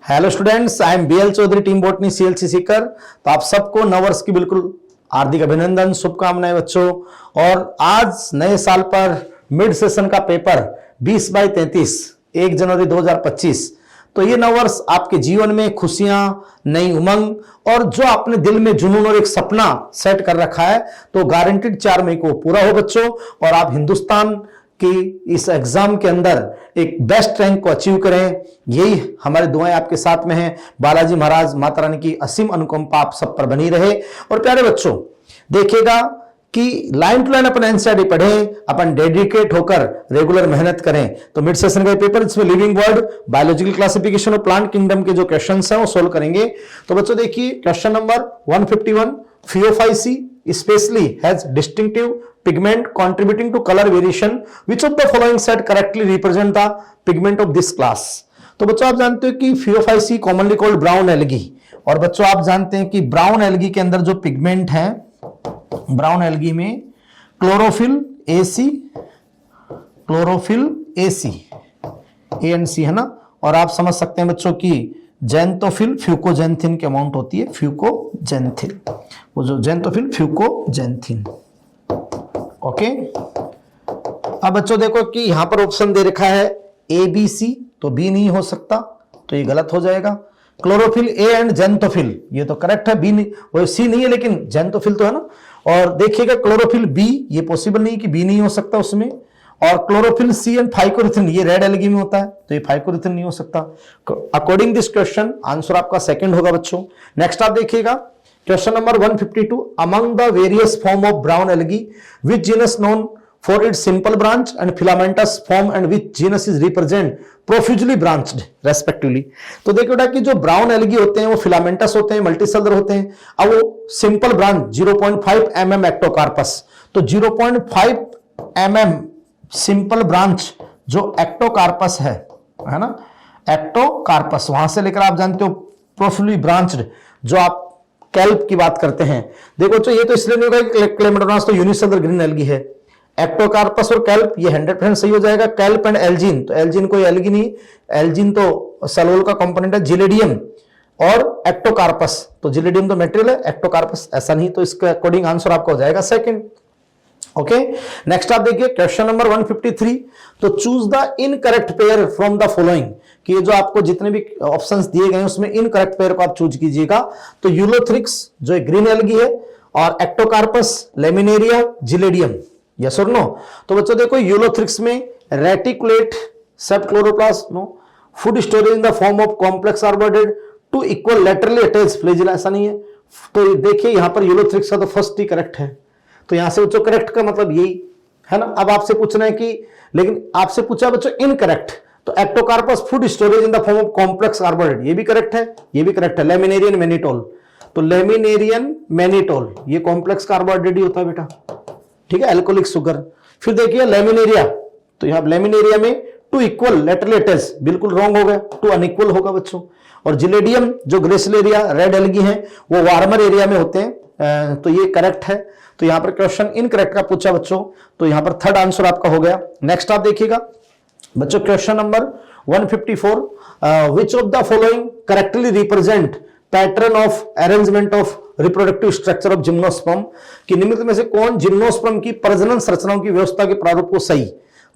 Hello students, I am BL Chaudhary, team botany CLC Sikar. तो आप सबको नववर्ष की बिल्कुल हार्दिक अभिनंदन, शुभकामनाएं बच्चों। और आज नए साल पर मिड सेशन का पेपर 20/33 1 जनवरी 2025। तो ये नववर्ष आपके जीवन में खुशियां, नई उमंग और जो आपने दिल में जुनून और एक सपना सेट कर रखा है तो गारंटीड 4 मई को पूरा हो बच्चों। और आप हिंदुस्तान कि इस एग्जाम के अंदर एक बेस्ट रैंक को अचीव करें, यही हमारी दुआएं आपके साथ में हैं। बालाजी महाराज, माता रानी की असीम अनुकंपा आप सब पर बनी रहे। और प्यारे बच्चों, देखिएगा कि लाइन टू लाइन अपन एनसीईआरटी पढ़ें, अपन डेडिकेट होकर रेगुलर मेहनत करें। तो मिड सेशन का पेपर इसमें लिविंग वर्ड, बायोलॉजिकल क्लासिफिकेशन और प्लांट किंगडम के जो क्वेश्चंस हैं वो सोल्व करेंगे। तो बच्चों देखिए, question number 151, Phaeophyce especially has distinctive pigment contributing to color variation. Which of the following set correctly represent the pigment of this class? तो बच्चों आप जानते हो कि Phaeophyce commonly called brown algae, और बच्चों आप जानते हैं कि ब्राउन एल्गी के अंदर जो पिगमेंट है, ब्राउन एल्गी में क्लोरोफिल AC ANC है ना। और आप समझ सकते हैं बच्चों की जेंथोफिल फ्यूकोजेंथिन की अमाउंट होती है, फ्यूकोजेंथिन, वो जो जेंथोफिल फ्यूकोजेंथिन। ओके, अब बच्चों देखो कि यहां पर ऑप्शन दे रखा है ABC, तो बी नहीं हो सकता, तो ये गलत हो जाएगा। क्लोरोफिल ए एंड जेंथोफिल, ये तो करेक्ट है, बी नहीं, वो सी नहीं है लेकिन जेंथोफिल तो है ना। और देखिएगा क्लोरोफिल बी, ये पॉसिबल नहीं कि बी नहीं हो सकता उसमें। और क्लोरोफिल सी एंड फाइकोरिथिन, ये रेड एल्गी में होता है, तो ये फाइकोरिथिन नहीं हो सकता। अकॉर्डिंग दिस क्वेश्चन आंसर आपका सेकंड होगा बच्चों। नेक्स्ट आप देखिएगा question number 152, among the various form of brown algae which genus known for its simple branch and filamentous form and which genus is represent profusely branched respectively. तो देखो बेटा कि जो ब्राउन एल्गी होते हैं वो फिलामेंटस होते हैं, मल्टीसेलर होते हैं। अब वो सिंपल ब्रांच 0.5 mm एक्टोकार्पस, तो 0.5 mm सिंपल ब्रांच जो एक्टोकार्पस है ना, एक्टोकार्पस, वहां से लेकर आप जानते हो प्रोफ्यूजली ब्रांच्ड, जो आप कैल्प की बात करते हैं। देखो तो ये तो इसलिए नहीं होगा कि क्लेमेटोनास तो यूनिसेलुलर ग्रीन एल्गी है। एक्टोकार्पस और कैल्प ये 100% सही हो जाएगा। कैल्प एंड एल्जिन, तो एल्जिन कोई एल्गी नहीं, एल्जिन तो सलोल का कंपोनेंट है। जिलेडियम और एक्टोकार्पस, तो जिलेडियम तो मेटेरियल है, एक्टोकार्पस ऐसा नहीं, तो इसके अकॉर्डिंग आंसर आपका हो जाएगा सेकंड। ओके, नेक्स्ट आप देखिए क्वेश्चन नंबर 153, तो choose the incorrect pair from the following, कि ये जो आपको जितने भी ऑप्शंस दिए गए हैं उसमें इनकरेक्ट पेयर को आप चूज कीजिएगा। तो यूलोथ्रिक्स जो एक ग्रीन एल्गी है, और एक्टोकार्पस, लेमिनेरिया, जिलेडियम, यस और नो। तो बच्चों देखो यूलोथ्रिक्स में reticulate shaped chloroplast, no. Food storage in the form of complex arborated two equal laterally attached flagella, ऐसा नहीं है। तो देखिए यहां पर यूलोथ्रिक्स का तो फर्स्ट ही करेक्ट है, तो यहां से बच्चों करेक्ट का मतलब यही है ना। अब आपसे पूछना है कि, लेकिन आपसे पूछा बच्चों इनकरेक्ट, तो Ectocarpus food storage in the form of complex carbohydrate, ये भी करेक्ट है, ये भी करेक्ट है। लेमिनेरियन मैनिटोल, तो लेमिनेरियन मैनिटोल ये कॉम्प्लेक्स कार्बोहाइड्रेट ही होता है बेटा, ठीक है, एल्कोहलिक शुगर। फिर देखिए लेमिनेरिया, तो यहां लेमिनेरिया में टू इक्वल लेटरली अटैच्ड, बिल्कुल रॉन्ग हो गया, टू अनइक्वल होगा बच्चों। और जिलेडियम जो ग्रेसिलेरिया रेड एल्गी है वो वार्मर एरिया में होते हैं, तो ये करेक्ट है। तो यहां पर क्वेश्चन इनकरेक्ट का पूछा बच्चों, तो यहां पर थर्ड आंसर आपका हो गया। नेक्स्ट आप देखिएगा बच्चों question number 154, which of the following correctly represent pattern of arrangement of reproductive structure of gymnosperm, कि निम्नलिखित में से कौन जिम्नोस्पर्म की प्रजनन संरचनाओं की व्यवस्था के प्रारूप को सही।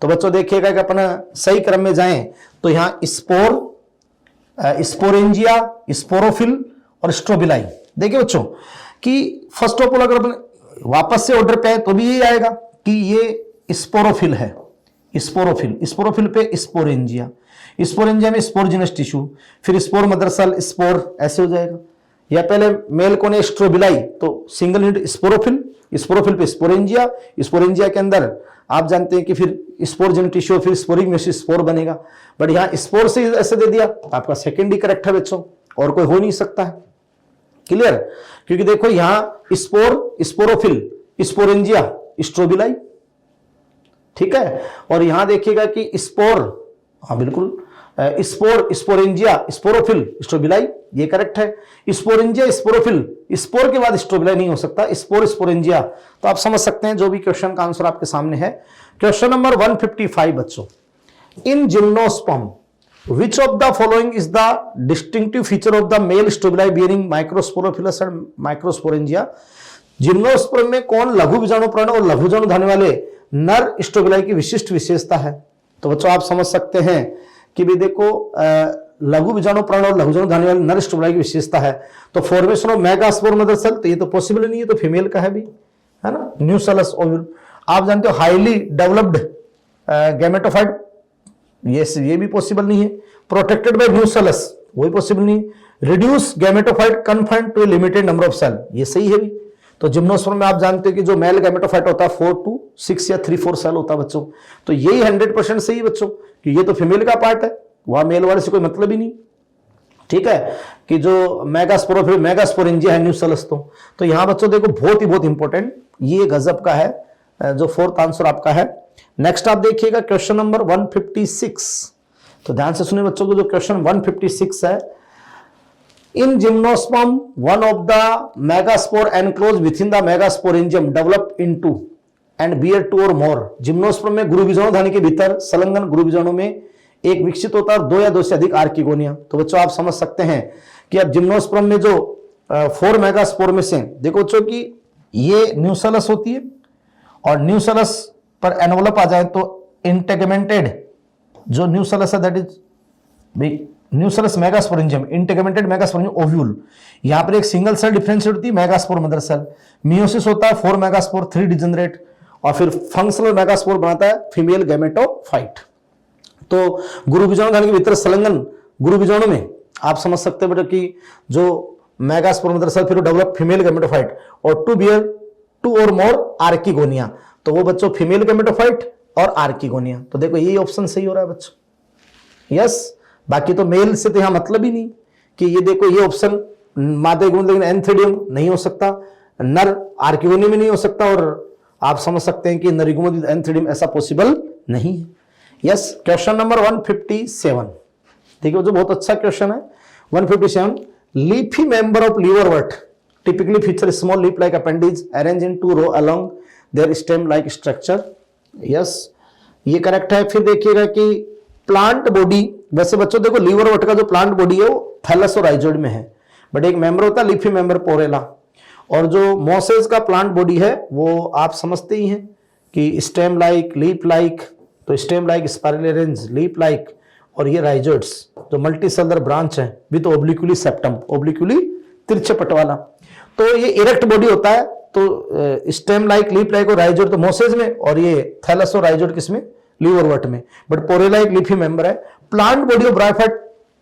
तो बच्चों देखिएगा कि अपना सही क्रम में जाएं, तो यहां स्पोर, स्पोरेंजिया, स्पोरोफिल और स्ट्रोबिलाई। देखिए बच्चों कि फर्स्ट ऑफ ऑल अगर अपन वापस से ऑर्डर पे है तो भी यही आएगा कि ये स्पोरोफिल है, स्पोरोफिल पे स्पोरेंजिया, स्पोरेंजिया में स्पोरजिनस टिश्यू, फिर स्पोर मदरसल, स्पोर, ऐसे हो जाएगा। या पहले मेल को ने स्ट्रोबिलाई, तो सिंगल यूनिट स्पोरोफिल पे स्पोरेंजिया, स्पोरेंजिया के अंदर आप जानते हैं कि फिर स्पोरजिनस टिश्यू, फिर स्पोरिक म्यूसिस स्पोर बनेगा। बट यहां स्पोर से ऐसे दे दिया, आपका सेकंड ही करेक्ट है बच्चों, और कोई हो नहीं सकता है। क्लियर, क्योंकि देखो यहां स्पोर, स्पोरोफिल, स्पोरेंजिया, स्ट्रोबिलाई, ठीक है। और यहां देखिएगा कि स्पोर, हाँ बिल्कुल, स्पोर, स्पोरेंजिया, स्पोरोफिल, स्ट्रोबिलाई, ये करेक्ट है। स्पोरेंजिया, स्पोरोफिल, स्पोर के बाद स्ट्रोबिलाई नहीं हो सकता, स्पोर, स्पोरेंजिया। तो आप समझ सकते हैं जो भी क्वेश्चन का आंसर आपके सामने है। क्वेश्चन नंबर 155 बच्चों, इन gymnosperm Which of the following is the distinctive feature of the male stabili bearing microsporophilus and microsporangia? Gymnosperm में कौन लघु बीजाणु प्राण और लघु बीजाणु धाने वाले नर स्टोबिलाई की विशिष्ट विशेषता है? तो बच्चों आप समझ सकते हैं कि भी देखो लघु बीजाणु प्राण और लघु बीजाणु धाने वाले नर स्टोबिलाई की विशेषता है। तो formation of megaspore mother cell, तो ये तो पॉसिबल नहीं है, तो फीमेल का है भी, है ना। न्यूसेलस ओव्यूल आप जानते हो हाईली डेवलप्ड गैमेटोफाइट, ये भी पॉसिबल नहीं है। प्रोटेक्टेड बाय न्यूसेलस, वही पॉसिबल नहीं है। Reduce gametophyte confined to limited number of cell, ये सही है भी। तो जिम्नोस्पर्म में आप जानते हो कि जो मेल गैमेटोफाइट होता है 4 to 6 या 3-4 सेल होता है बच्चों। तो यही 100% सही है बच्चों कि ये तो फीमेल का पार्ट है, वहां मेल वाले से कोई मतलब ही नहीं। ठीक है कि जो मेगास्पोरोफिल मेगास्पोरेंजिया है न्यूसेलस, तो यहां बच्चों देखो बहुत इंपॉर्टेंट, ये गजब का है जो फोर्थ आंसर आपका है। नेक्स्ट आप देखिएगा क्वेश्चन नंबर 156। तो ध्यान से सुनिए बच्चों को, जो क्वेश्चन 156 है, in gymnosperm one of the megaspore enclose with in the megasporangium develop into and bear 2 और मोर। जिम्नोस्पर्म में गुरु बीजाणु धानी के भीतर संलग्न गुरु बीजाणु में एक विकसित होता है 2 या 2 से अधिक आर्किगोनिया। तो बच्चों आप समझ सकते हैं कि अब जिम्नोस्पर्म में जो 4 मेगास्पोर में से देखो बच्चों कि ये न्यूसेलस होती है, और न्यूसेलस पर एनवलप आ जाए तो इंटेगमेंटेड जो न्यूसेलस है that is nucellus megasporangium, integumented megasporangium ovule. यहां पर एक सिंगल सेल डिफरेंशिएट होती है मेगास्पोर मदर सेल। मियोसिस होता है 4 मेगास्पोर 3 डिजेनरेट, और फिर फंक्शनल मेगास्पोर बनाता है फीमेल गैमेटोफाइट। तो गुरु बीजाणु धानी के भीतर संलग्न गुरु बीजाणु में आप समझ सकते हैं बेटा कि जो मेगास्पोर मदर सेल फिर डेवलप फीमेल गैमेटोफाइट और टू बियर 2 और मोर आर्किगोनिया। तो वो बच्चों फीमेल गैमेटोफाइट और आर्किगोनिया। तो देखो यही ऑप्शन सही हो रहा है बच्चों, यस। बाकी तो मेल से तो यहां मतलब ही नहीं कि ये देखो ये ऑप्शन मादा गुण लेकिन एंथ्रेडियम नहीं हो सकता, नर आर्किगोनियम में नहीं हो सकता, और आप समझ सकते हैं कि नरिगुम एंथ्रेडियम ऐसा पॉसिबल नहीं है। यस, क्वेश्चन नंबर 157 देखिए जो बहुत अच्छा क्वेश्चन है 157। Leafy member of liverwort typically feature small leaf like appendage arrange in 2 row along their stem like structure. Yes, ये करेक्ट है। फिर देखिएगा कि प्लांट बॉडी, वैसे बच्चों देखो लीवरवर्ट का जो प्लांट बॉडी है वो थैलस और राइजोइड में है, बट एक मेंबर होता है लीफी मेंबर पोरेला, और जो मोसेस का प्लांट बॉडी है वो आप समझते ही हैं कि स्टेम लाइक, लीफ लाइक, तो stem like, spiral arrange, leaf like, और ये राइजोइड्स जो मल्टीसेलुलर ब्रांच है विद ओब्लिक्युली सेप्टम, ओब्लिक्युली तिरछे पट वाला। तो ये इरेक्ट बॉडी होता है, तो स्टेम लाइक, लीफ लाइक और राइजोइड तो मोसेस में, और ये थैलस और राइजोइड किसमें, लीवरवर्ट में, बट पोरेला एक लीफी मेंबर है। Plant body of bryophyte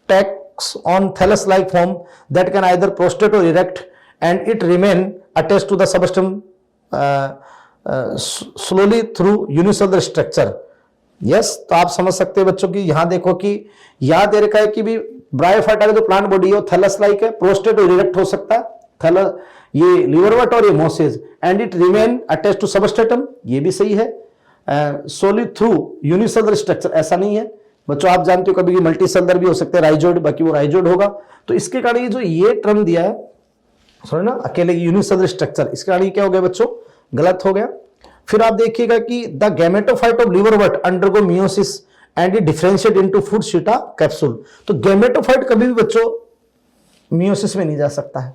takes on thallus like form that can either prostrate और erect and it remain attached to the substratum solely through unicellular structure. Yes, तो आप समझ सकते हैं बच्चों की यहां देखो कि याद दे रखा है कि भी ब्रायोफाइट का जो प्लांट बॉडी है वो थैलस लाइक है, प्रोस्टेट और इरेक्ट हो सकता है, थैलस ये लीवरवर्ट और ये mosses, and it remain attached to substratum, ये भी सही है। सोलिड थ्रू यूनिसेलुलर स्ट्रक्चर ऐसा नहीं है बच्चों, आप जानते हो कभी मल्टी सेलुलर भी हो सकते हैं राइजोइड, बाकी वो राइजोइड होगा। तो इसके कारण ये जो ये टर्म दिया है सॉरी ना अकेले यूनिसेलुलर स्ट्रक्चर, इसके कारण क्या हो गया बच्चों, गलत हो गया। फिर आप देखिएगा कि the gametophyte of liverwort undergo meiosis and it differentiate into foot seta capsule. तो गैमेटोफाइट कभी भी बच्चों मियोसिस में नहीं जा सकता है,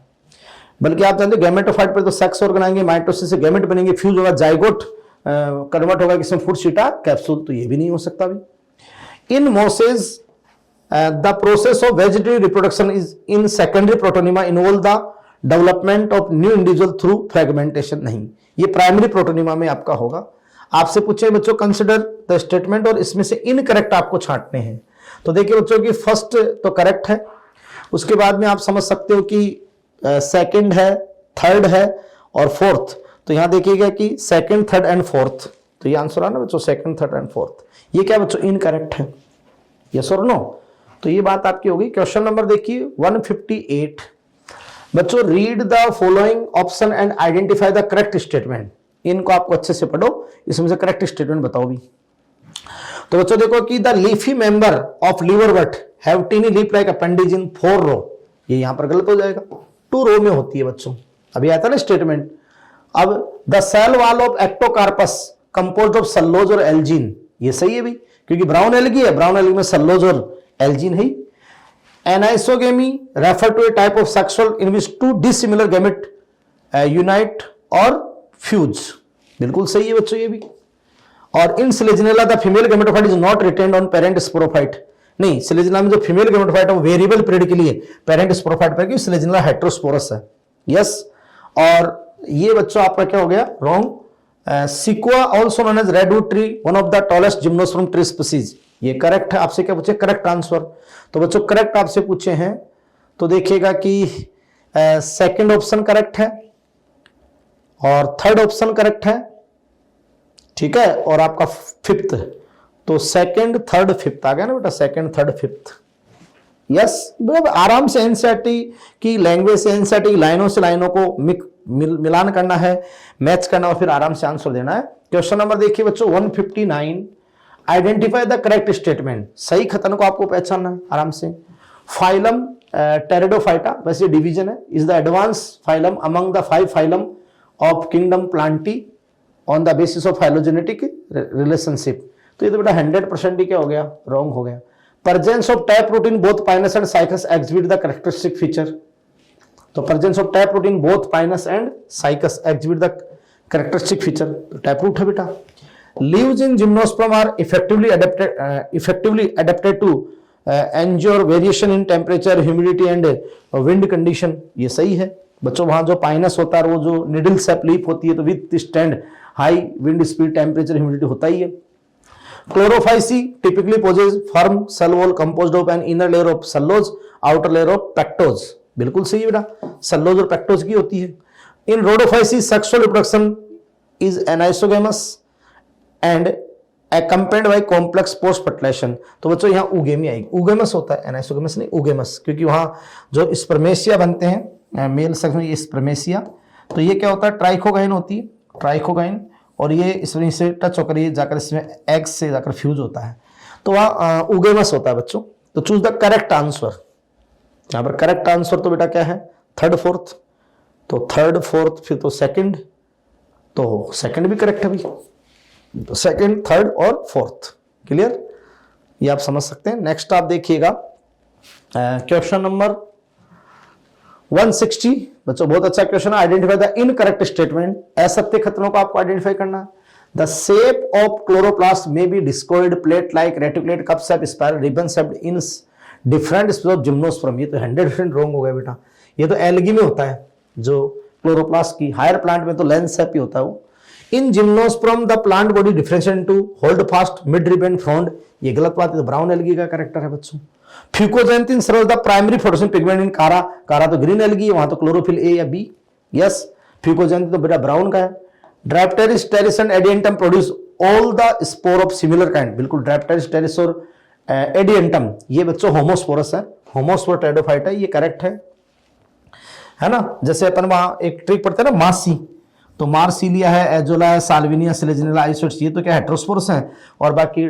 बल्कि आप जानते हो गैमेटोफाइट पर तो सेक्स ऑर्गन आएंगे, माइटोसिस से गैमेट बनेंगे, फ्यूज होगा, जाइगोट कन्वर्ट होगा किसमें, फूड शीटा कैप्सूल, तो ये भी नहीं हो सकता भी। In mosses the process of vegetative reproduction is in secondary protonema involve the development of new individual through fragmentation. नहीं, ये प्राइमरी प्रोटोनिमा में आपका होगा। आपसे पूछे बच्चों कंसिडर द स्टेटमेंट, और इसमें से इनकरेक्ट आपको छांटने हैं। तो देखिए बच्चों की फर्स्ट तो करेक्ट है, उसके बाद में आप समझ सकते हो कि सेकंड है, थर्ड है और फोर्थ। तो यहां देखिएगा कि सेकंड, थर्ड एंड फोर्थ, तो ये आंसर आना बच्चों सेकंड, थर्ड एंड फोर्थ। ये क्या बच्चों इनकरेक्ट है, यस और नो। तो ये बात आपकी होगी। क्वेश्चन नंबर देखिए 158 बच्चों, read the following option and identify the correct statement. इनको आपको अच्छे से पढ़ो, इसमें से करेक्ट स्टेटमेंट बताओ भी। तो बच्चों देखो कि the leafy member of liverwort have tiny leaf like appendage in 4 row, ये यहां पर गलत हो जाएगा, 2 रो में होती है बच्चों, अभी आता ना स्टेटमेंट। अब the cell wall of ectocarpus composed of cellulose और एल्जीन, ये सही है भी, क्योंकि ब्राउन एल्गी है, ब्राउन एल्गी में सेल्लोज और एल्जीन है। Anisogamy refer to a type of sexual in which two dissimilar gamete unite और फ्यूज, बिल्कुल सही है बच्चों ये भी। और in selaginella the female gametophyte is not retained on parent sporophyte, नहीं सिलेजिनेला में जो फीमेल गैमेटोफाइट है वो वेरिएबल पीरियड के लिए पेरेंट स्पोरोफाइट पर, क्योंकि सिलेजिनेला हेटेरोस्पोरस है। यस, और ये बच्चों आपका क्या हो गया, wrong. Sequoia also known as redwood tree, one of the tallest gymnosperm tree species, ये करेक्ट है। आपसे क्या पूछे, करेक्ट आंसर। तो बच्चों करेक्ट आपसे पूछे हैं तो देखिएगा कि सेकंड ऑप्शन करेक्ट है और थर्ड ऑप्शन करेक्ट है, ठीक है। और आपका फिफ्थ, तो सेकंड थर्ड फिफ्थ आ गया ना बेटा, सेकंड थर्ड फिफ्थ। यस, आराम से एनसीईआरटी की लैंग्वेज से, एनसीईआरटी लाइनों से लाइनों को मिलान करना है, मैच करना और फिर आराम से आंसर देना है। क्वेश्चन नंबर देखिए बच्चों 159, आइडेंटिफाई द करेक्ट स्टेटमेंट, सही खतन को आपको पहचानना है आराम से। फाइलम टेरिडोफाइटा, वैसे डिवीजन है, is the advance phylum among the 5 phylum of kingdom Plantae on the basis of phylogenetic relationship. तो ये तो बेटा 100% ही क्या हो गया, रॉन्ग हो गया। Presence of tap protein both Pinus and cycas exhibit the characteristic feature, तो presence of tap protein both Pinus and cycas exhibit the characteristic feature, तो टैप रूट है बेटा। Leaves in gymnosperm are effectively adapted to endure variation in temperature, humidity and wind condition, ये सही है बच्चों। वहां जो पाइनस होता है वो जो निडल सेप लीफ होती है तो with stand high wind speed, temperature, humidity होता ही है। Chlorophyce typically possess firm cell wall composed of an inner layer of cellulose, outer layer of pectose, बिल्कुल सही है बेटा, cellulose और pectose की होती है। In Rhodophyceae sexual reproduction is anisogamous and accompanied by complex post fertilization, तो बच्चों यहाँ उगेमी आएगी, उगेमस होता है, एनाइसोगेमस नहीं उगेमस, क्योंकि वहां जो स्पर्मेशिया बनते हैं मेल सेक्स में, ये स्पर्मेशिया, तो ये क्या होता है, ट्राइकोगाइन होती है, ट्राइकोगाइन, और ये इसमें से टच होकर ये जाकर इसमें एग्स से जाकर फ्यूज होता है, तो वहाँ उगेमस होता है बच्चों। तो चूज द करेक्ट आंसर, यहाँ पर करेक्ट आंसर तो बेटा क्या है, थर्ड फोर्थ, तो थर्ड फोर्थ फिर तो सेकंड, तो सेकंड भी करेक्ट है भाई, तो सेकंड थर्ड और फोर्थ, क्लियर, ये आप समझ सकते हैं। नेक्स्ट आप देखिएगा क्वेश्चन नंबर 160, बच्चों बहुत अच्छा क्वेश्चन है। आइडेंटिफाई द इनकरेक्ट स्टेटमेंट, असत्य कथनों को आपको आइडेंटिफाई करना है। The shape of chloroplast may be discoid, plate like, reticulate, cup shape, spiral, ribbon shaped in different species of gymnosperm, ये तो 100% रॉन्ग हो गया बेटा, ये तो एल्गी में होता है जो क्लोरोप्लास्ट की, हायर प्लांट में तो लेंस शेप ही होता है वो। इन gymnosperm the plant body differentiate into hold fast, mid ribbon, frond, ये गलत बात है, तो ब्राउन एल्गी का कैरेक्टर है बच्चों। Fucoxanthin serve the primary photosynthetic pigment in Chara, Chara तो ग्रीन एल्गी है, वहां तो क्लोरोफिल ए या बी, यस, फ्यूकोजेंथिन तो बेटा ब्राउन का है। Dryopteris, Pteris and Adiantum produce all the spore of similar kind, बिल्कुल ड्राइप्टेरिस, टेरिस और एडिएंटम ये बच्चों होमोस्पोरस है, होमोस्पोर टेरिडोफाइट है, ये करेक्ट है ना। जैसे अपन वहां एक ट्रिक पढ़ते हैं ना, मासी, तो मार्सिलिया है, एजोला है, साल्विनिया, सिलेजिनेला, आइसोट्स, ये तो क्या हेटेरोस्पोरस है, और बाकी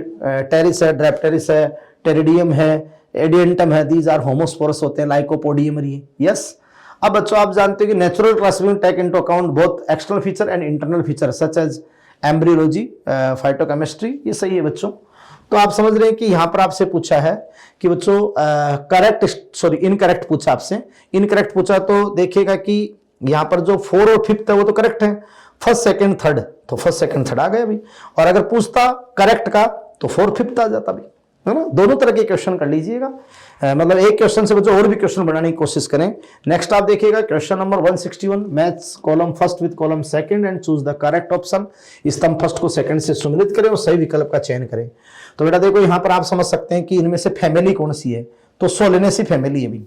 टेरिस है, ड्राइप्टेरिस है, टेरिडियम है, एडिएंटम है, दीज आर होमोस्पोरस होते हैं, लाइकोपोडियम, यस। अब बच्चों आप जानते हैं कि natural classification take into account both external feature and internal feature such as embryology, phytochemistry, ये सही है बच्चों। तो आप समझ रहे हैं कि यहां पर आपसे पूछा है कि बच्चों इनकरेक्ट पूछा, आपसे इनकरेक्ट पूछा, तो देखिएगा कि यहां पर जो 4 और 5 है वो तो करेक्ट है, फर्स्ट सेकंड थर्ड, तो फर्स्ट सेकंड थर्ड आ गया अभी, और अगर पूछता करेक्ट का तो 4 5 आ जाता भी, है ना। दोनों तरह के क्वेश्चन कर लीजिएगा, मतलब एक क्वेश्चन से बच्चों और भी क्वेश्चन बनाने की कोशिश करें। नेक्स्ट आप देखिएगा question number 161, match column first with column second and choose the correct option, स्तंभ फर्स्ट को सेकंड से सम्मिलित करें और सही विकल्प का चयन करें। तो बेटा देखो यहां पर आप समझ सकते हैं कि इनमें से फैमिली कौन सी है, तो सोलेनेसी फैमिली है भाई,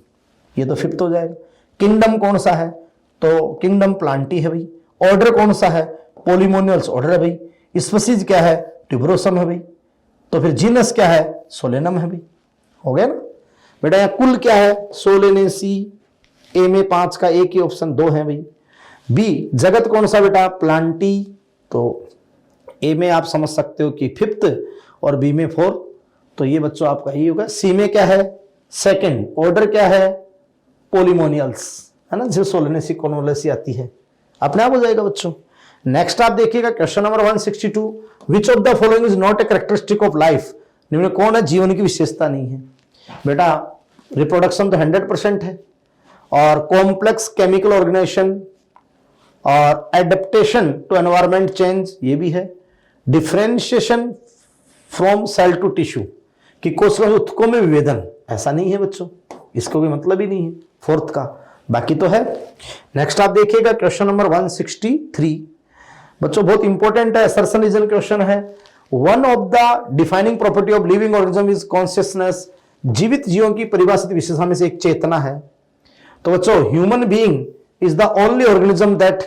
ये तो फिफ्थ हो जाएगा। किंगडम कौन सा है, तो किंगडम प्लांटी है भाई। ऑर्डर कौन सा है, पोलिमोनियल्स ऑर्डर है भाई। स्पीसीज क्या है, ट्यूबरोसम है भाई। तो फिर जीनस क्या है, सोलेनम है भाई, हो गया ना बेटा। यहाँ कुल क्या है, सोलेनेसी, ए में 5 का एक ही ऑप्शन 2 है भाई। बी जगत कौन सा बेटा, प्लांटी, तो ए में आप समझ सकते हो कि 5th और बी में 4, तो ये बच्चों आपका ये होगा। सी में क्या है, सेकंड। ऑर्डर क्या है, पोलिमोनियल्स, है ना, जो सोलेनेसी कॉर्नोलेसी आती है, अपने आप हो जाएगा बच्चों। नेक्स्ट आप देखिएगा question number 162, which of the following is not a characteristic of life, निम्न कौन है जीवन की विशेषता नहीं है। बेटा रिप्रोडक्शन तो 100% है, और कॉम्प्लेक्स केमिकल ऑर्गेनाइजेशन और एडेप्टेशन टू एनवायरमेंट चेंज ये भी है, differentiation from cell to tissue कि कोशिका उत्तकों में विभेदन, ऐसा नहीं है बच्चों, इसको कोई मतलब ही नहीं है फोर्थ का, बाकी तो है। नेक्स्ट आप देखिएगा क्वेश्चन नंबर 163 बच्चों, बहुत इंपॉर्टेंट है, असर्शन रीजन क्वेश्चन है। One of the defining property of living organism is consciousness, जीवित जीवों की परिभाषित विशेषता में से एक चेतना है। तो बच्चों human being is the only organism that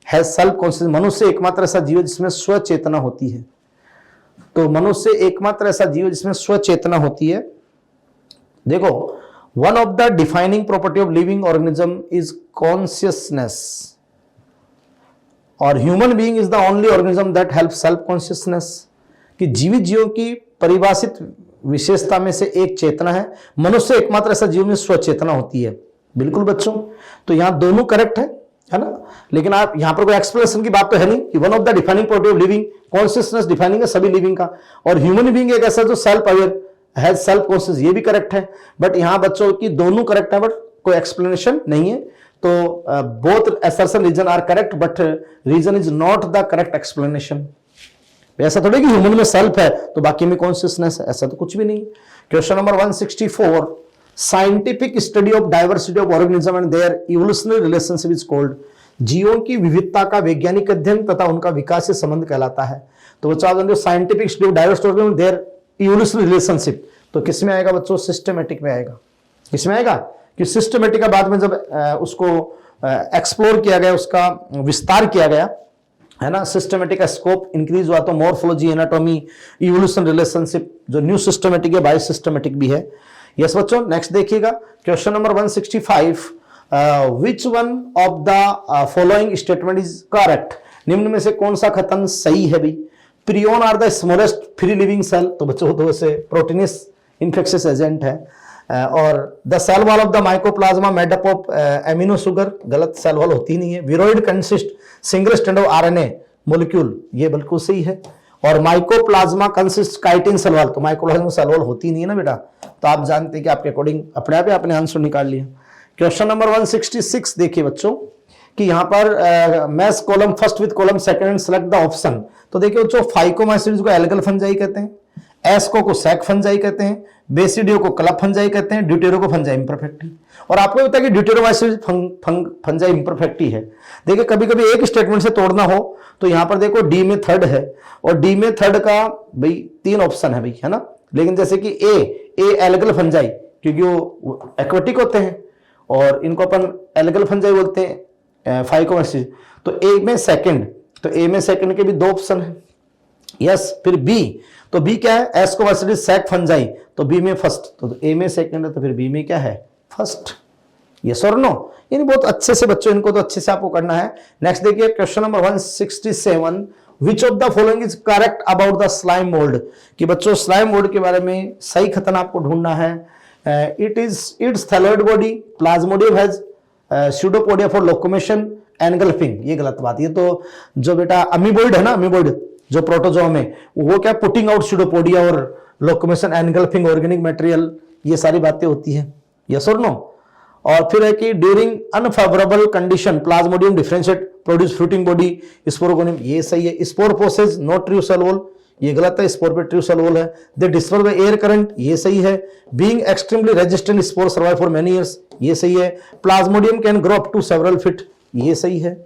has self conscious, मनुष्य एकमात्र ऐसा जीव जिसमें स्वचेतना होती है। तो मनुष्य एकमात्र ऐसा जीव जिसमें स्वचेतना होती है। देखो, one of the defining property of living organism is consciousness, और human being is the only organism that help self consciousness, कि जीवित जीवों की परिभाषित विशेषता में से एक चेतना है, मनुष्य एकमात्र ऐसा जीव में स्वचेतना होती है। बिल्कुल बच्चों, तो यहां दोनों करेक्ट है ना, लेकिन आप यहां पर कोई एक्सप्लेनेशन की बात तो है नहीं कि one of the defining property of living, consciousness defining है सभी लिविंग का, और ह्यूमन बीइंग एक ऐसा जो self aware has self conscious, ये भी करेक्ट है। बट यहां बच्चों की दोनों करेक्ट है, बट कोई एक्सप्लेनेशन नहीं है। तो both assertion reason are correct, but reason is not the correct explanation. ऐसा थोड़ी कि ह्यूमन में सेल्फ है तो बाकी में कॉन्शियसनेस है, ऐसा तो कुछ भी नहीं। Question number 164, scientific study of diversity of organism and their evolutionary relationship is called, जीवों की विविधता का वैज्ञानिक अध्ययन तथा उनका विकासीय संबंध कहलाता है। तो बच्चों आप जानते हो scientific study of diversity of organism their evolutionary relationship, तो किस में आएगा बच्चों? सिस्टमेटिक में आएगा। किसमें आएगा? कि सिस्टमेटिक का बाद में जब उसको एक्सप्लोर किया गया, उसका विस्तार किया गया है ना, सिस्टमेटिक का स्कोप इंक्रीज हुआ, तो मॉर्फोलॉजी, एनाटॉमी, इवोल्यूशन रिलेशनशिप जो न्यू सिस्टमेटिक है, बायो सिस्टमेटिक भी है। यस बच्चों, नेक्स्ट देखिएगा question number 165, which one of the following statement is correct, निम्न में से कौन सा कथन सही है भाई? Prion are the smallest free living cell, तो बच्चों तो वैसे प्रोटीनियस इन्फेक्शियस एजेंट है, और the cell wall of the mycoplasma made up of amino sugar, गलत, सेल वॉल होती नहीं है। Viroid consist single strand of RNA molecule, ये बिल्कुल सही है। और mycoplasma consist chitin cell wall, तो माइकोप्लाज्मा सेल वॉल होती नहीं है ना बेटा, तो आप जानते हैं कि आपके अकॉर्डिंग अपने आप ही आपने आंसर निकाल लिया। क्वेश्चन नंबर 166 देखिए बच्चों, कि यहां पर match column first with column second and select the option. तो देखिए बच्चों, फाइकोमाइसिड्स को एल्गल फंजाई कहते हैं, एस्को को सैक फंजाई कहते हैं, बेसिडियो को क्लब फंजाई कहते हैं, ड्यूटेरो को फंजाई इम्परफेक्टी। और आपको पता है कि ड्यूटेरोमाइसिड फंजाई इम्परफेक्टी है। देखिए कभी कभी एक स्टेटमेंट से तोड़ना हो तो यहां पर देखो डी में थर्ड है, और डी में थर्ड का भाई 3 ऑप्शन है भाई, है ना। लेकिन जैसे कि ए एल्गल फंजाई, क्योंकि वो एक्वेटिक होते हैं और इनको अपन एल्गल फंजाई बोलते हैं फाइकोमाइसिड। तो ए में सेकंड, तो ए में सेकंड के भी 2 ऑप्शन है। यस, फिर बी, तो बी क्या है? एस्कोमाइसिड सैक फंजाई, तो बी में फर्स्ट, तो ए में सेकंड है, तो फिर बी में क्या है? फर्स्ट। यस और नो, यानी बहुत अच्छे से बच्चों इनको तो अच्छे से आपको करना है। नेक्स्ट देखिए question number 167, which of the following is correct about the slime mould, कि बच्चों स्लाइम मोल्ड के बारे में सही कथन आपको ढूंढना है। It is it's thalloid body, Plasmodium has pseudopodia for locomotion, engulfing, ये गलत बात। ये तो जो बेटा अमीबॉइड है ना, अमीबॉइड जो प्रोटोजोम है, वो क्या पुटिंग आउट स्यूडोपोडिया और लोकोमोशन, एनगल्फिंग ऑर्गेनिक मटेरियल, ये सारी बातें होती है। यस और नो। और फिर है कि during unfavourable condition plasmodium differentiate produce fruiting body sporogonium, ये सही है। Spore possess no true cell wall, ये गलत है, स्पोर पे ट्रू सेल वॉल है। They disperse by air current, ये सही है। Being extremely resistant spore survive for many years, ये सही है। Plasmodium can grow up to several feet, ये सही है।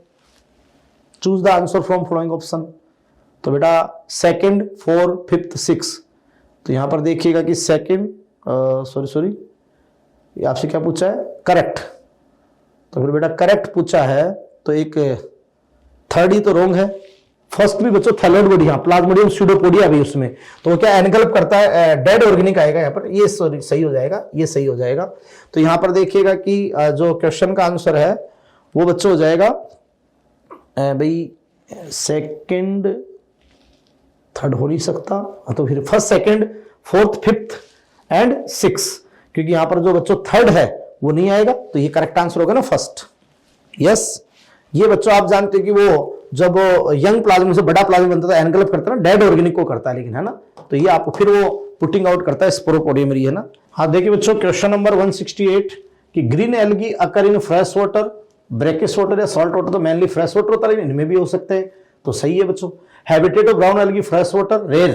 Choose the answer from following option. तो बेटा सेकंड, 4, 5, 6, तो यहां पर देखिएगा कि सेकंड, सॉरी आपसे क्या पूछा है? करेक्ट। तो फिर बेटा करेक्ट पूछा है, तो एक थर्ड ही तो रॉन्ग है। फर्स्ट भी बच्चों थैलॉइड बॉडी, हाँ प्लाज्मोडियम स्यूडोपोडिया भी उसमें, तो वो क्या एनगल्प करता है, डेड ऑर्गेनिक आएगा यहाँ पर, ये सही हो जाएगा, ये सही हो जाएगा। तो यहां पर देखिएगा कि जो क्वेश्चन का आंसर है वो बच्चों हो जाएगा भाई सेकंड, थर्ड हो नहीं सकता, तो फिर first, second, 4th, 5th and 6, क्योंकि यहां पर जो बच्चों थर्ड है वो नहीं आएगा, तो ये करेक्ट आंसर होगा ना फर्स्ट। यस, ये बच्चों आप जानते हैं कि वो जब यंग प्लाज्मा से बड़ा प्लाज्मा बनता था एनगल्फ करता है ना, डेड ऑर्गेनिक को करता है, लेकिन है ना, तो ये आपको फिर वो पुटिंग आउट करता है स्पोरोपोडियम, है ना। हाँ देखिए बच्चों, क्वेश्चन नंबर 168 कि ग्रीन एल्गी अकर इन फ्रेश वाटर, ब्रैकिश वाटर या सॉल्ट वाटर, तो मेनली फ्रेश वाटर होता है, इनमें भी हो सकते हैं, तो सही है बच्चों। Habitat of brown algae fresh water rare,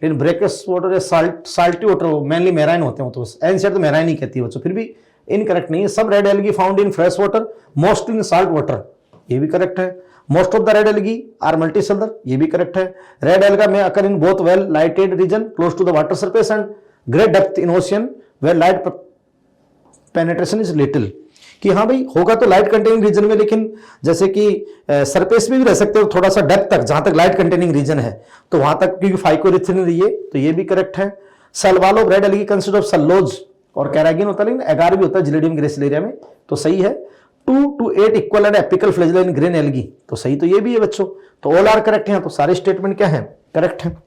लेकिन ब्रैकिश वाटर या साल्टी वाटर मेनली मेराइन होते हैं, तो एनसीआर तो मेराइन ही कहती है बच्चों, फिर भी इनकरेक्ट नहीं है। सब red algae found in fresh water, mostly in salt water, ये भी करेक्ट है। Most of the red algae are multicellular, ये भी करेक्ट है। रेड एल्गा में occur in both well lighted region close to the water surface and great depth in ocean where light penetration is little, कि हाँ भाई होगा तो light containing reason में, लेकिन जैसे कि सरफेस में भी रह सकते हो थोड़ा सा डेप्थ तक, जहां तक लाइट कंटेनिंग रीजन है, तो वहां तक क्योंकि फाइकोरिथिन रही है, तो ये भी करेक्ट है। Cell wall of red algae consist of cellulose और कैरागिन होता है, लेकिन एगार भी होता है जिलेडियम ग्रेसिलेरिया में, तो सही है। 2 to 8 equal and apical flagella in green algae, तो सही तो ये भी है बच्चों, तो ऑल आर करेक्ट हैं, तो सारे स्टेटमेंट क्या है, करेक्ट है।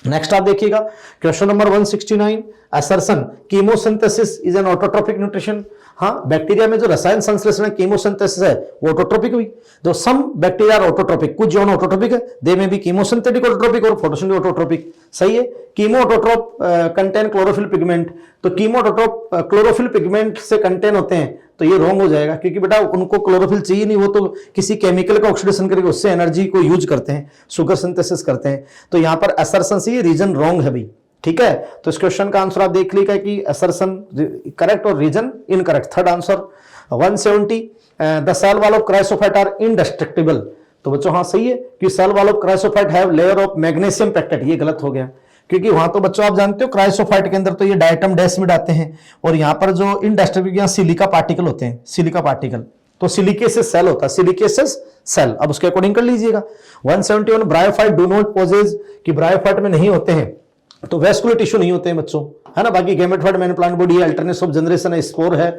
नेक्स्ट आप देखिएगा question number 169, assertion chemosynthesis is an autotrophic nutrition. हाँ, बैक्टीरिया में जो रसायन संश्लेषण कीमोसिंथेसिस है वो ऑटोट्रोपिक हुई, तो सम बैक्टीरिया आर ऑटोट्रोपिक, कुछ जौन ऑटोट्रोपिक है, दे में भी कीमोसिंथेटिक ऑटोट्रोपिक और फोटोसिंथेटिक ऑटोट्रोपिक, सही है। Chemo autotroph contain chlorophyll pigment, तो कीमो ऑटोट्रोप क्लोरोफिल पिगमेंट से कंटेन होते हैं, तो ये रॉन्ग हो जाएगा, क्योंकि बेटा उनको क्लोरोफिल चाहिए नहीं, वो तो किसी केमिकल का ऑक्सीडेशन करके उससे एनर्जी को यूज करते हैं, शुगर सिंथेसिस करते हैं, तो यहां पर असर्शन से ये रीजन रॉन्ग है भाई, ठीक है। तो इस क्वेश्चन का आंसर आप देख लीजिएगा कि असर्शन करेक्ट और reason incorrect. Third answer 170, the cell wall of chrysophyte are indestructible, तो बच्चों हाँ सही है कि cell wall of chrysophyte have layer of magnesium pectate, ये गलत हो गया, क्योंकि वहां तो बच्चों आप जानते हो क्राइसोफाइट के अंदर तो ये डायटम डेस्मिड आते हैं, और यहाँ पर जो इंडेस्ट्रक्टिबल सिलिका पार्टिकल होते हैं, सिलिका पार्टिकल, तो सिलिकेसिस सेल होता है, सिलिकेसिस सेल, अब उसके अकॉर्डिंग कर लीजिएगा। 171, ब्रायोफाइट डू नॉट पोजेज, कि ब्रायोफाइट में नहीं होते हैं, तो वेस्कुलर टिश्यू नहीं होते हैं बच्चों, है ना। बाकी गेमेटोफाइट मैन प्लांट बॉडी है, अल्टरनेटिव ऑफ जनरेशन है, स्पोर है,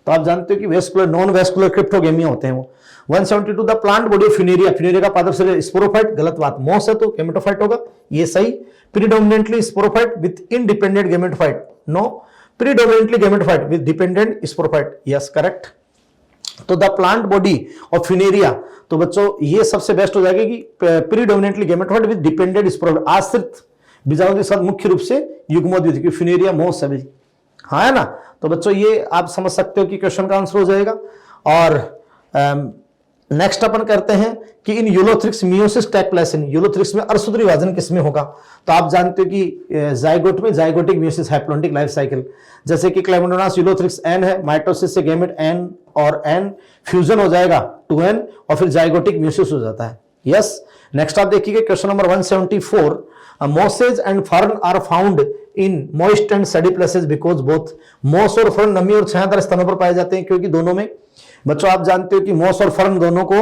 तो आप जानते हो कि वेस्कुलर नॉन वेस्कुलर क्रिप्टोगेमिया होते हैं वो। 172, the plant body of Funaria, Funaria का पादप शरीर स्पोरोफाइट, गलत बात, मोस है तो गेमेटोफाइट होगा, ये सही। Predominantly sporophyte with independent gametophyte, no, predominantly gametophyte with dependent sporophyte, yes correct. तो the plant body of Funaria, तो बच्चों ये सबसे बेस्ट हो जाएगा कि predominantly gametophyte with dependent sporophyte, आश्रित बीजाणु के साथ मुख्य रूप से युग्मोद्भिद, की फ्यूनेरिया मोस है भाई, हाँ है ना। तो बच्चों ये आप समझ सकते हो कि क्वेश्चन का आंसर हो जाएगा। और नेक्स्ट अपन करते हैं कि in Ulothrix meiosis take place in, Ulothrix में अर्धसूत्री विभाजन किसमें होगा, तो आप जानते हो कि जाइगोट में zygotic meiosis haplontic life cycle, जैसे कि क्लेमेडोनास यूलोथ्रिक्स एन है, माइटोसिस से गेमेट एन और एन फ्यूजन हो जाएगा 2n और फिर जाइगोटिक मियोसिस हो जाता है, यस। नेक्स्ट आप देखिए question number 174, mosses and fern are found in moist and sandy places because both moss और fern नमी और छायादार स्थानों पर पाए जाते हैं, क्योंकि दोनों में बच्चों आप जानते हो कि moss और fern दोनों को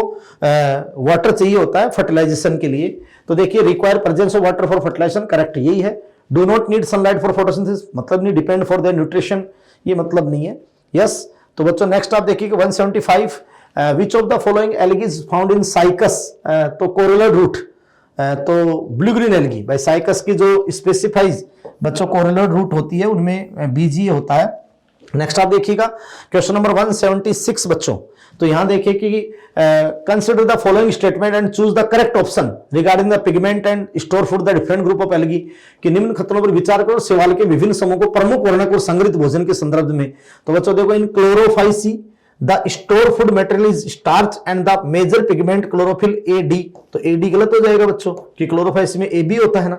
वाटर चाहिए होता है फर्टिलाइजेशन के लिए, तो देखिए require presence of water for fertilisation, correct यही है। Do not need sunlight for photosynthesis, मतलब नहीं, डिपेंड फॉर देयर न्यूट्रिशन, ये मतलब नहीं है, यस। तो बच्चों नेक्स्ट आप देखिए 175, which of the following algae found in cycas, तो कोरोलर रूट, तो ब्लू ग्रीन एल्गी भाई, साइकस की जो स्पेसिफाइज बच्चों कोरोलर रूट होती है उनमें बीजी होता है। नेक्स्ट आप देखिएगा क्वेश्चन नंबर 176 बच्चों, तो यहां देखिए कि consider the following statement and choose the correct option regarding the pigment and store food the different group of algae, कि निम्न खतरों पर विचार करो शैवाल के विभिन्न समूह को प्रमुख वर्णक और संग्रहित भोजन के संदर्भ में। तो बच्चों देखो, in Chlorophyceae the store food material is starch and the major pigment chlorophyll AD, तो AD गलत हो जाएगा बच्चों, कि क्लोरोफाइसी में AB होता है ना,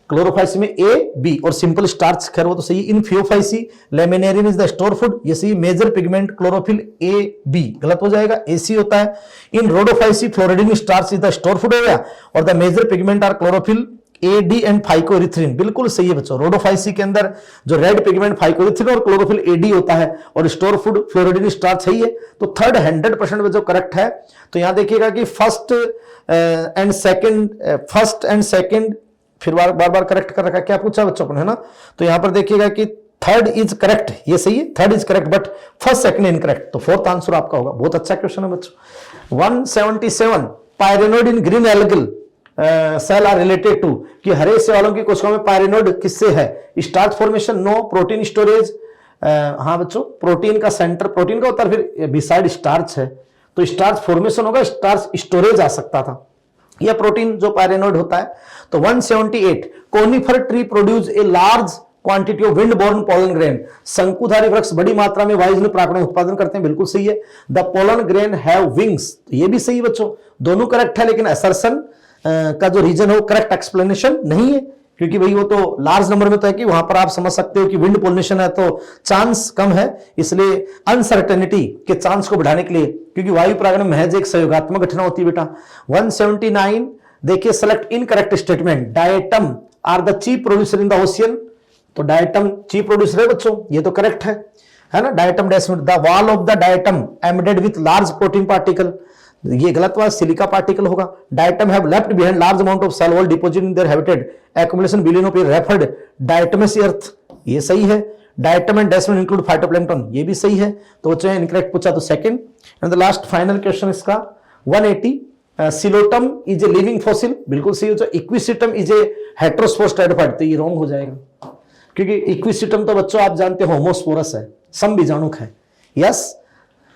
क्लोरोफाइसी में AB और सिंपल स्टार्च, खैर वो तो सही। In Phaeophyceae laminarin is the store food, ये सही, मेजर पिगमेंट क्लोरोफिल AB गलत हो जाएगा, AC होता है। In Rhodophyceae floridean starch is the store food हो गया, और the major pigment are chlorophyll AD and phycoerythrin, बिल्कुल सही है बच्चों। रोडोफाइसी के अंदर जो रेड पिगमेंट फाइकोरिथ्रिन और क्लोरोफिल AD होता है, और स्टोर फूड फ्लोरिडिन स्टार्च सही है, तो थर्ड 100% बच्चों करेक्ट है। तो यहां देखिएगा कि फर्स्ट एंड सेकंड फिर बार बार करेक्ट कर रखा, क्या पूछा बच्चों ने, है ना। तो यहां पर देखिएगा कि थर्ड इज करेक्ट, ये सही है, third is correct, but first second incorrect, तो फोर्थ आंसर आपका होगा। बहुत अच्छा क्वेश्चन है बच्चों। 177, pyrenoid in green algal cell are related to, कि हरे सेवालों की कोशिकाओं में पायरेनोइड किससे है, starch formation, no, protein storage, हाँ बच्चों प्रोटीन का सेंटर प्रोटीन का होता है, फिर बिसाइड स्टार्च है, तो स्टार्च फॉर्मेशन होगा, स्टार्च स्टोरेज आ सकता था, या प्रोटीन जो पायरेनोइड होता है। तो 178, conifer tree produce a large quantity of wind borne pollen grain, शंकुधारी वृक्ष बड़ी मात्रा में वायु प्राकरण उत्पादन करते हैं, बिल्कुल सही है। The pollen grain have wings, ये भी सही बच्चों, दोनों करेक्ट है, लेकिन असर्शन का जो रीजन है वो करेक्ट एक्सप्लेनेशन नहीं है, क्योंकि भाई वो तो लार्ज नंबर में तो है कि वहां पर आप समझ सकते हो कि विंड पोलिनेशन है तो चांस कम है, इसलिए अनसर्टेनिटी के चांस को बढ़ाने के लिए, क्योंकि वायु परागण महज एक सहयोगात्मक घटना होती है बेटा। 179 देखिए, select incorrect statement, diatom are the chief producer in the ocean, तो डायटम चीफ प्रोड्यूसर है बच्चों, ये तो करेक्ट है ना। Diatom desmid, the wall of the diatom embedded with large protein particle, ये गलत बात, सिलिका पार्टिकल होगा। Diatom have left behind large amount of cell wall deposit in their habitat accumulation billion of referred diatomaceous earth, ये सही है। Diatom and desmid include phytoplankton, ये भी सही है, तो बच्चों इनकरेक्ट पूछा तो second. And the last final question इसका 180, Psilotum is a living fossil, बिल्कुल सही हो। Equisetum is a heterosporous pteridophyte, तो ये रॉन्ग हो जाएगा, क्योंकि इक्विसिटम तो बच्चों आप जानते हो होमोस्पोरस है, समबीजाणुक है। यस,